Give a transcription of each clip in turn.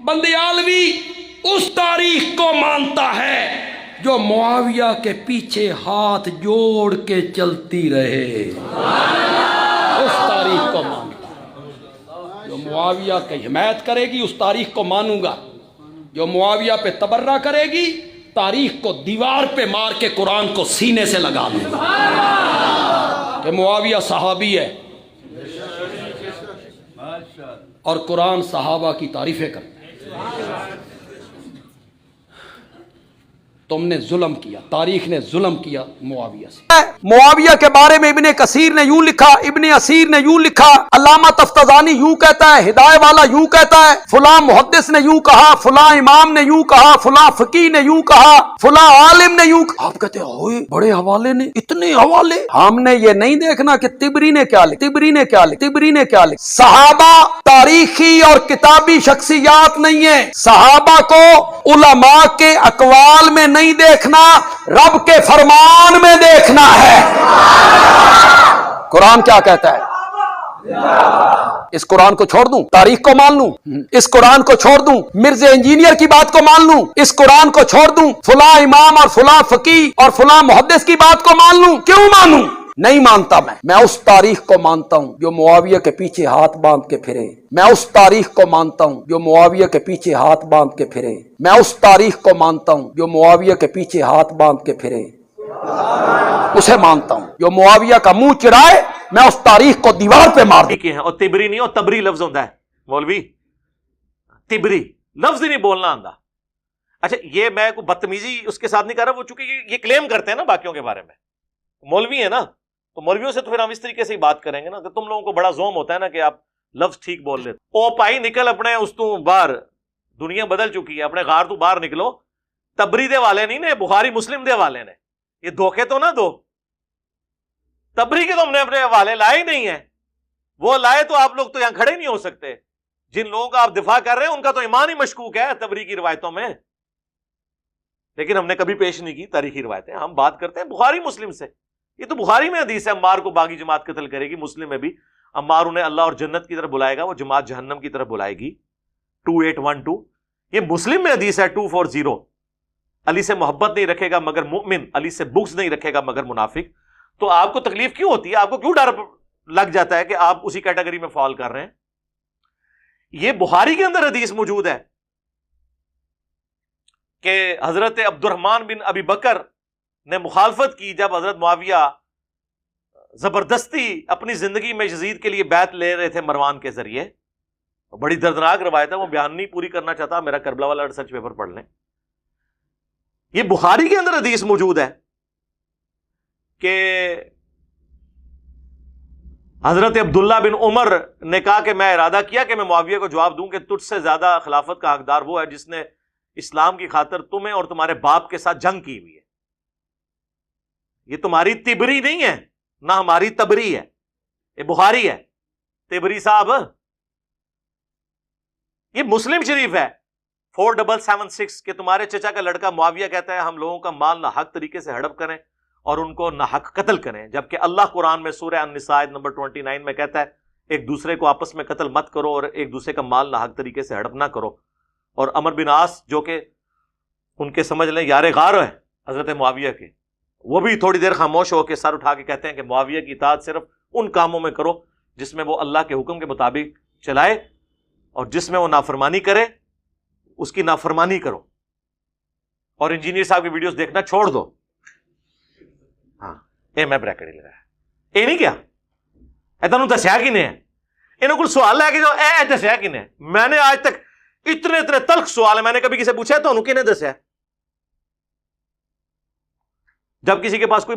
بندیالوی اس تاریخ کو مانتا ہے جو معاویہ کے پیچھے ہاتھ جوڑ کے چلتی رہے، اس تاریخ کو مانتا ہے۔ جو معاویہ کی حمایت کرے گی اس تاریخ کو مانوں گا، جو معاویہ پہ تبرہ کرے گی تاریخ کو دیوار پہ مار کے قرآن کو سینے سے لگا لوں گا کہ معاویہ صحابی ہے اور قرآن صحابہ کی تعریفیں کرتا ہے۔ تم نے ظلم کیا، تاریخ نے ظلم کیا معاویہ سے۔ معاویہ کے بارے میں ابن کثیر نے یوں لکھا، ابن اسیر نے یوں لکھا، علامہ تفتزانی یوں کہتا ہے، ہدایہ والا یوں کہتا ہے، فلاں محدث نے یوں کہا، فلاں امام نے یوں کہا، فلاں فقیہ نے یوں کہا، فلاں عالم نے یوں کہا۔ آپ کہتے ہیں ہوئے بڑے حوالے نے، اتنے حوالے۔ ہم نے یہ نہیں دیکھنا کہ طبری نے کیا لکھا، طبری نے کیا لکھا، طبری نے کیا لکھا۔ صحابہ تاریخی اور کتابی شخصیات نہیں ہیں، صحابہ کو علماء کے اقوال میں نہیں دیکھنا، رب کے فرمان میں دیکھنا ہے۔ قرآن کیا کہتا ہے؟ اس قرآن کو چھوڑ دوں، تاریخ کو مان لوں؟ اس قرآن کو چھوڑ دوں، مرزا انجینئر کی بات کو مان لوں؟ اس قرآن کو چھوڑ دوں، فلاں امام اور فلاں فقیہ اور فلاں محدث کی بات کو مان لوں؟ کیوں مانوں؟ نہیں مانتا میں اس تاریخ کو مانتا ہوں جو معاویہ کے پیچھے ہاتھ باندھ کے پھرے، میں اس تاریخ کو مانتا ہوں جو معاویہ کے پیچھے ہاتھ باندھ کے پھرے، میں اس تاریخ کو مانتا ہوں جو معاویہ کے پیچھے ہاتھ باندھ کے پھرے، اسے مانتا ہوں۔ جو معاویہ کا منہ چڑھائے میں اس تاریخ کو دیوار پہ مار دوں۔ اور تبری نہیں، اور تبری لفظ ہوتا ہے مولوی، تبری لفظ ہی نہیں بولنا آندا۔ اچھا یہ میں کوئی بدتمیزی اس کے ساتھ نہیں کر رہا، وہ چونکہ یہ کلیم کرتے ہیں نا باقیوں کے بارے میں، مولوی ہے نا، تو مولویوں سے تو پھر ہم اس طریقے سے ہی بات کریں گے نا کہ تم لوگوں کو بڑا زوم ہوتا ہے نا کہ آپ لفظ ٹھیک بول لیتے۔ او پائی نکل اپنے اس تو باہر، دنیا بدل چکی ہے، اپنے غار تو باہر نکلو۔ تبری دے والے نہیں نے، بخاری مسلم دے والے نے، یہ دھوکے تو نہ دو۔ تبری کے تو ہم نے اپنے حوالے لائے ہی نہیں ہیں، وہ لائے تو آپ لوگ تو یہاں کھڑے نہیں ہو سکتے۔ جن لوگوں کا آپ دفاع کر رہے ہیں ان کا تو ایمان ہی مشکوک ہے تبری کی روایتوں میں، لیکن ہم نے کبھی پیش نہیں کی تاریخی روایتیں، ہم بات کرتے ہیں بخاری مسلم سے۔ یہ تو بخاری میں حدیث ہے عمار کو باغی جماعت قتل کرے گی، مسلم میں بھی عمار انہیں اللہ اور جنت کی طرف بلائے گا، وہ جماعت جہنم کی طرف بلائے گی، 2812۔ یہ مسلم میں حدیث ہے 240۔ علی سے محبت نہیں رکھے گا مگر مومن، علی سے بغض نہیں رکھے گا مگر منافق۔ تو آپ کو تکلیف کیوں ہوتی ہے؟ آپ کو کیوں ڈر لگ جاتا ہے کہ آپ اسی کیٹیگری میں فال کر رہے ہیں؟ یہ بخاری کے اندر حدیث موجود ہے کہ حضرت عبد الرحمن بن ابی بکر نے مخالفت کی جب حضرت معاویہ زبردستی اپنی زندگی میں یزید کے لیے بیعت لے رہے تھے مروان کے ذریعے۔ بڑی دردناک روایت ہے، وہ بیان نہیں پوری کرنا چاہتا، میرا کربلا والا ریسرچ پیپر پڑھ لیں۔ یہ بخاری کے اندر حدیث موجود ہے کہ حضرت عبداللہ بن عمر نے کہا کہ میں ارادہ کیا کہ میں معاویہ کو جواب دوں کہ تجھ سے زیادہ خلافت کا حقدار وہ ہے جس نے اسلام کی خاطر تمہیں اور تمہارے باپ کے ساتھ جنگ کی ہوئی ہے۔ یہ تمہاری تبری نہیں ہے، نہ ہماری تبری ہے، یہ بخاری ہے۔ تبری صاحب یہ مسلم شریف ہے 4776 کہ تمہارے چچا کا لڑکا معاویہ کہتا ہے ہم لوگوں کا مال نہ حق طریقے سے ہڑپ کریں اور ان کو نہ حق قتل کریں، جبکہ اللہ قرآن میں سورہ النساء نمبر 29 میں کہتا ہے ایک دوسرے کو آپس میں قتل مت کرو اور ایک دوسرے کا مال نہ حق طریقے سے ہڑپ نہ کرو۔ اور عمر بن عاص جو کہ ان کے سمجھ لیں یار غار ہے حضرت معاویہ کے، وہ بھی تھوڑی دیر خاموش ہو کے سر اٹھا کے کہتے ہیں کہ معاویہ کی اطاعت صرف ان کاموں میں کرو جس میں وہ اللہ کے حکم کے مطابق چلائے، اور جس میں وہ نافرمانی کرے اس کی نافرمانی کرو، اور انجینئر صاحب کی ویڈیوز دیکھنا چھوڑ دو۔ ہاں میں بریکٹ ہی لگایا، یہ نہیں کیا تمہیں دسیا کی نے انہوں کو سوال لے کے جو دسیا کی نے؟ میں نے آج تک اتنے تلخ سوال ہے میں نے کبھی کسی پوچھا تو انہوں کی نے دسیا؟ جب کسی کے پاس کوئی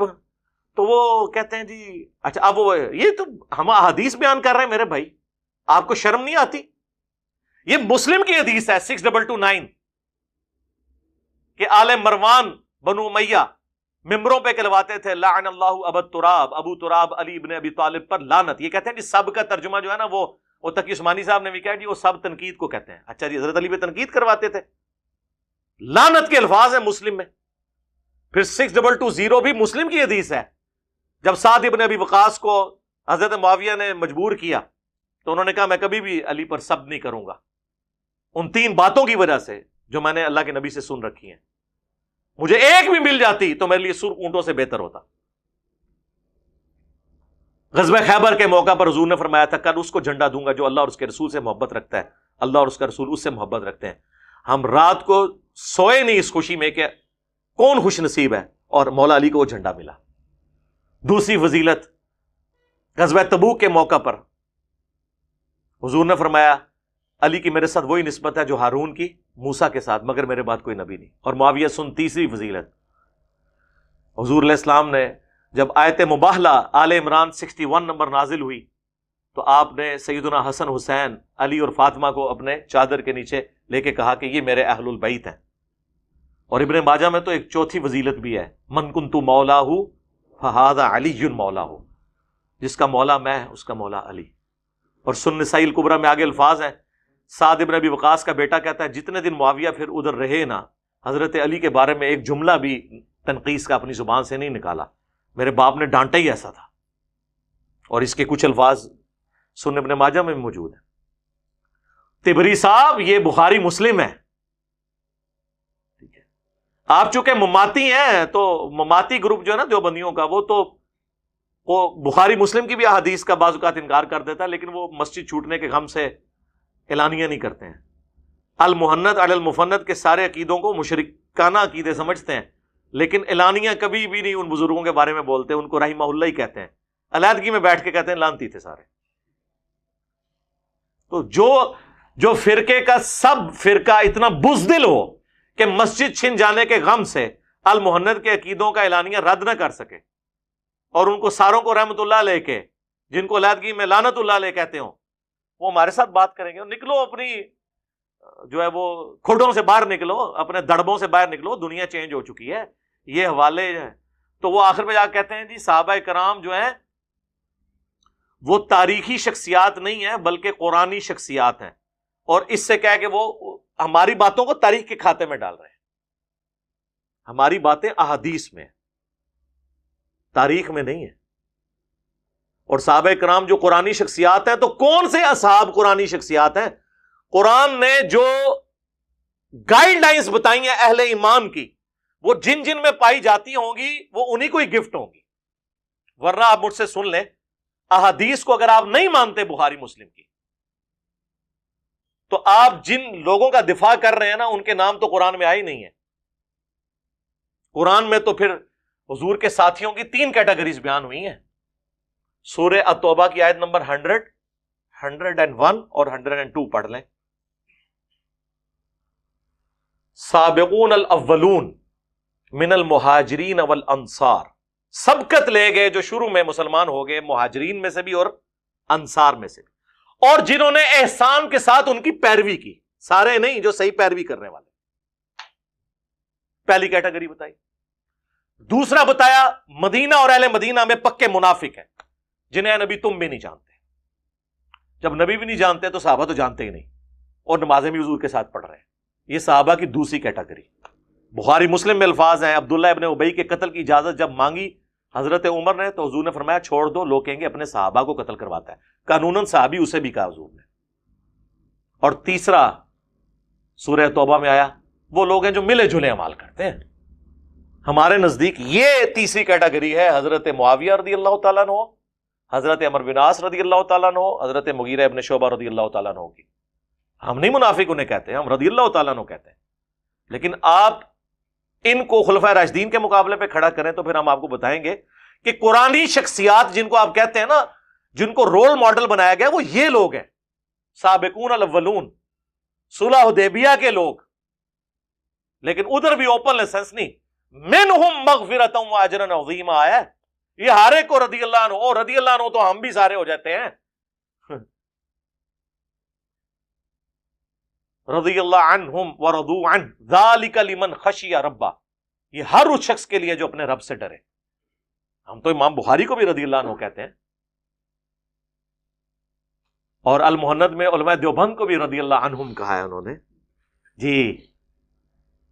تو وہ کہتے ہیں جی اچھا اب وہ یہ تو ہم حدیث بیان کر رہے ہیں میرے بھائی، آپ کو شرم نہیں آتی؟ یہ مسلم کی حدیث ہے 6229 کہ آل مروان بنو امیہ ممبروں پہ کہلواتے تھے لعن اللہ ابو تراب علی ابن ابی طالب پر لعنت۔ یہ کہتے ہیں جی سب کا ترجمہ جو ہے نا وہ تقی عثمانی صاحب نے بھی کہا جی وہ سب تنقید کو کہتے ہیں۔ اچھا جی حضرت علی پہ تنقید کرواتے تھے، لعنت کے الفاظ ہیں مسلم میں۔ پھر 6220 بھی مسلم کی حدیث ہے، جب سعد ابن ابی وقاص کو حضرت معاویہ نے مجبور کیا تو انہوں نے کہا میں کبھی بھی علی پر سب نہیں کروں گا، ان 3 باتوں کی وجہ سے جو میں نے اللہ کے نبی سے سن رکھی ہیں. مجھے ایک بھی مل جاتی تو میرے لیے سرخ اونٹوں سے بہتر ہوتا. غزوہ خیبر کے موقع پر حضور نے فرمایا تھا کل اس کو جھنڈا دوں گا جو اللہ اور اس کے رسول سے محبت رکھتا ہے, اللہ اور اس کا رسول اس سے محبت رکھتے ہیں. ہم رات کو سوئے نہیں اس خوشی میں کہ کون خوش نصیب ہے, اور مولا علی کو وہ جھنڈا ملا. دوسری فضیلت, غزوہ تبوک کے موقع پر حضور نے فرمایا علی کی میرے ساتھ وہی نسبت ہے جو ہارون کی موسیٰ کے ساتھ, مگر میرے بعد کوئی نبی نہیں. اور معاویہ سن تیسری فضیلت, حضور علیہ السلام نے جب آیت مباہلہ آل عمران 61 نمبر نازل ہوئی تو آپ نے سیدنا حسن حسین علی اور فاطمہ کو اپنے چادر کے نیچے لے کے کہا کہ یہ میرے اہل البیت ہیں. اور ابن ماجہ میں تو ایک چوتھی فضیلت بھی ہے, من کنت مولا ہوں فہذا علی مولا ہوں, جس کا مولا میں اس کا مولا علی. اور سنن نسائی الکبریٰ میں آگے الفاظ ہیں, سعد ابن ابی وقاص کا بیٹا کہتا ہے جتنے دن معاویہ پھر ادھر رہے نا, حضرت علی کے بارے میں ایک جملہ بھی تنقیص کا اپنی زبان سے نہیں نکالا, میرے باپ نے ڈانٹا ہی ایسا تھا. اور اس کے کچھ الفاظ سنن ابن ماجہ میں موجود ہیں. تبری صاحب یہ بخاری مسلم ہے, ٹھیک ہے. آپ چونکہ مماتی ہیں تو مماتی گروپ جو ہے نا دیوبندیوں کا, وہ بخاری مسلم کی بھی احادیث کا بعض اوقات انکار کر دیتا ہے, لیکن وہ مسجد چھوٹنے کے غم سے اعلانیہ نہیں کرتے ہیں. المحنت علی المفند کے سارے عقیدوں کو مشرکانہ عقیدے سمجھتے ہیں, لیکن اعلانیہ کبھی بھی نہیں ان بزرگوں کے بارے میں بولتے, ان کو رحمہ اللہ ہی کہتے ہیں. علیحدگی میں بیٹھ کے کہتے ہیں لانتی تھے سارے. تو جو فرقے کا سب فرقہ اتنا بزدل ہو کہ مسجد چھن جانے کے غم سے المحنت کے عقیدوں کا اعلانیہ رد نہ کر سکے, اور ان کو ساروں کو رحمت اللہ علیہ کے, جن کو علیحدگی میں لعنت اللہ علیہ کہتے ہوں, وہ ہمارے ساتھ بات کریں گے. نکلو اپنی جو ہے وہ کھڈوں سے باہر نکلو, اپنے دڑبوں سے باہر نکلو, دنیا چینج ہو چکی ہے. یہ حوالے ہیں. تو وہ آخر میں جا کہتے ہیں جی صحابہ کرام جو ہیں وہ تاریخی شخصیات نہیں ہیں بلکہ قرآنی شخصیات ہیں, اور اس سے کہہ کہ وہ ہماری باتوں کو تاریخ کے کھاتے میں ڈال رہے ہیں. ہماری باتیں احادیث میں, تاریخ میں نہیں ہے. اور صحابہ کرام جو قرآنی شخصیات ہیں, تو کون سے اصحاب قرآنی شخصیات ہیں؟ قرآن نے جو گائیڈ لائنز بتائی ہیں اہل ایمان کی, وہ جن جن میں پائی جاتی ہوں گی وہ انہی کو ہی گفٹ ہوں گی. ورنہ آپ مجھ سے سن لیں, احادیث کو اگر آپ نہیں مانتے بخاری مسلم کی, تو آپ جن لوگوں کا دفاع کر رہے ہیں نا ان کے نام تو قرآن میں آئی نہیں ہے. قرآن میں تو پھر حضور کے ساتھیوں کی 3 کیٹیگریز بیان ہوئی ہیں. سورہ التوبہ کی آیت نمبر 100, 101 اور 102 پڑھ لیں. سابقون الاولون من المہاجرین والانصار, سبقت لے گئے جو شروع میں مسلمان ہو گئے مہاجرین میں سے بھی اور انصار میں سے بھی, اور جنہوں نے احسان کے ساتھ ان کی پیروی کی. سارے نہیں, جو صحیح پیروی کرنے والے. پہلی کیٹیگری بتائی. دوسرا بتایا مدینہ اور اہل مدینہ میں پکے منافق ہیں جنہیں نبی تم بھی نہیں جانتے. جب نبی بھی نہیں جانتے تو صحابہ تو جانتے ہی نہیں, اور نمازیں بھی حضور کے ساتھ پڑھ رہے ہیں. یہ صحابہ کی دوسری کیٹیگری. بخاری مسلم میں الفاظ ہیں, عبداللہ ابن ابی کے قتل کی اجازت جب مانگی حضرت عمر نے تو حضور نے فرمایا چھوڑ دو, لوگ کہیں گے اپنے صحابہ کو قتل کرواتا ہے. قانوناً صحابی اسے بھی کہا حضور نے. اور تیسرا سورہ توبہ میں آیا, وہ لوگ ہیں جو ملے جلے اعمال کرتے ہیں. ہمارے نزدیک یہ تیسری کیٹیگری ہے حضرت معاویہ رضی اللہ تعالیٰ عنہ, حضرت عمرو بن عاص رضی اللہ تعالیٰ عنہ, حضرت مغیرہ ابن شعبہ رضی اللہ تعالیٰ عنہ کی. ہم نہیں منافق انہیں کہتے ہیں, ہم رضی اللہ تعالیٰ عنہ کہتے ہیں. لیکن آپ ان کو خلفائے راشدین کے مقابلے پہ کھڑا کریں تو پھر ہم آپ کو بتائیں گے کہ قرآنی شخصیات جن کو آپ کہتے ہیں نا, جن کو رول ماڈل بنایا گیا, وہ یہ لوگ ہیں سابقون الاولون, صلح حدیبیہ کے لوگ. لیکن ادھر بھی اوپن لائسنس نہیں, منہم مغفرۃ واجر عظیما آیا. یہ ہر ایک کو رضی اللہ عنہ, او رضی اللہ عنہ تو ہم بھی سارے ہو جاتے ہیں. رضی اللہ عنہم ورضوا عنہ ذالک لمن خشی ربہ, یہ ہر اس شخص کے لیے جو اپنے رب سے ڈرے. ہم تو امام بخاری کو بھی رضی اللہ عنہ کہتے ہیں, اور المحنت میں علماء دیوبند کو بھی رضی اللہ عنہم کہا ہے انہوں نے. جی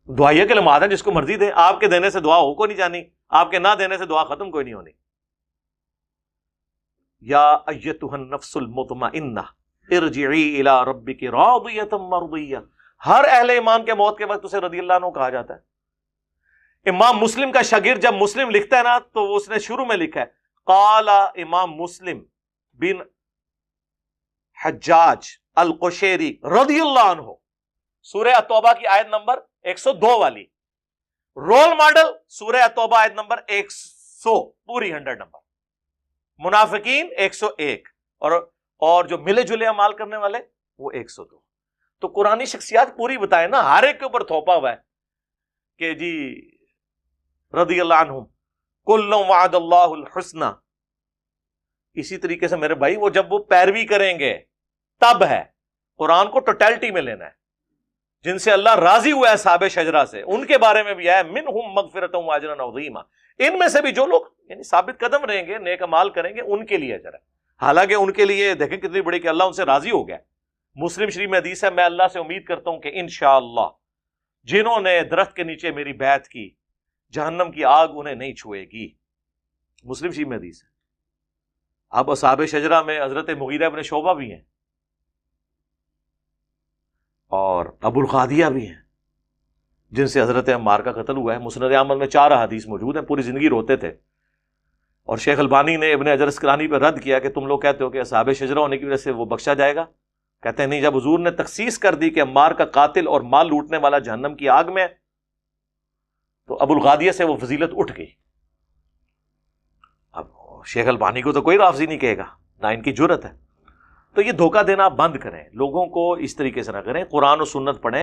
دعائیہ کے لمحات ہیں, جس کو مرضی دے. آپ کے دینے سے دعا ہو کو نہیں جانی, آپ کے نہ دینے سے دعا ختم کوئی نہیں ہونی. یا ایتھا النفس المطمئنہ ارجعی الی ربک راضیۃ مرضیہ. ہر اہل ایمان کے موت کے وقت اسے رضی اللہ عنہ کہا جاتا ہے. امام مسلم کا شاگرد جب مسلم لکھتا ہے نا تو اس نے شروع میں لکھا ہے قال امام مسلم بن حجاج القشیری رضی اللہ عنہ. سورہ التوبہ کی آیت نمبر 102 والی. رول ماڈل سورہ التوبہ آیت نمبر 100 پوری 100 نمبر. منافقین 101 اور جو ملے جلے اعمال کرنے والے وہ 102. تو قرآنی شخصیات پوری بتائیں نا, ہر ایک کے اوپر تھوپا ہوا ہے کہ جی رضی اللہ عنہم کل وعد اللہ الحسنى. اسی طریقے سے میرے بھائی وہ جب وہ پیروی کریں گے تب ہے. قرآن کو ٹوٹیلٹی میں لینا ہے. جن سے اللہ راضی ہوا ہے اصحاب شجرہ سے, ان کے بارے میں بھی ہے منہم مغفرۃ واجر عظیما. ان میں سے بھی جو لوگ یعنی ثابت قدم رہیں گے, نیک اعمال کریں گے, ان کے لیے اجر ہے. حالانکہ ان کے لیے دیکھیں کتنی بڑی کہ اللہ ان سے راضی ہو گیا. مسلم شریف میں حدیث ہے میں اللہ سے امید کرتا ہوں کہ انشاءاللہ جنہوں نے درخت کے نیچے میری بیعت کی جہنم کی آگ انہیں نہیں چھوئے گی. مسلم شریف میں حدیث ہے. اب اصحاب شجرہ میں حضرت مغیرہ ابن شعبہ بھی ہیں اور ابو القادیہ بھی ہیں جن سے حضرت عمار کا قتل ہوا ہے. مسند احمد میں 4 احادیث موجود ہیں. پوری زندگی روتے تھے اور شیخ البانی نے ابن حجر اسقلانی پہ رد کیا کہ تم لوگ کہتے ہو کہ اصحاب شجرہ ہونے کی وجہ سے وہ بخشا جائے گا. کہتے ہیں نہیں, جب حضور نے تخصیص کر دی کہ عمار کا قاتل اور مال لوٹنے والا جہنم کی آگ میں تو ابو القادیہ سے وہ فضیلت اٹھ گئی. اب شیخ البانی کو تو کوئی رافضی نہیں کہے گا, نہ ان کی جرت ہے. تو یہ دھوکہ دینا آپ بند کریں, لوگوں کو اس طریقے سے نہ کریں, قرآن و سنت پڑھیں.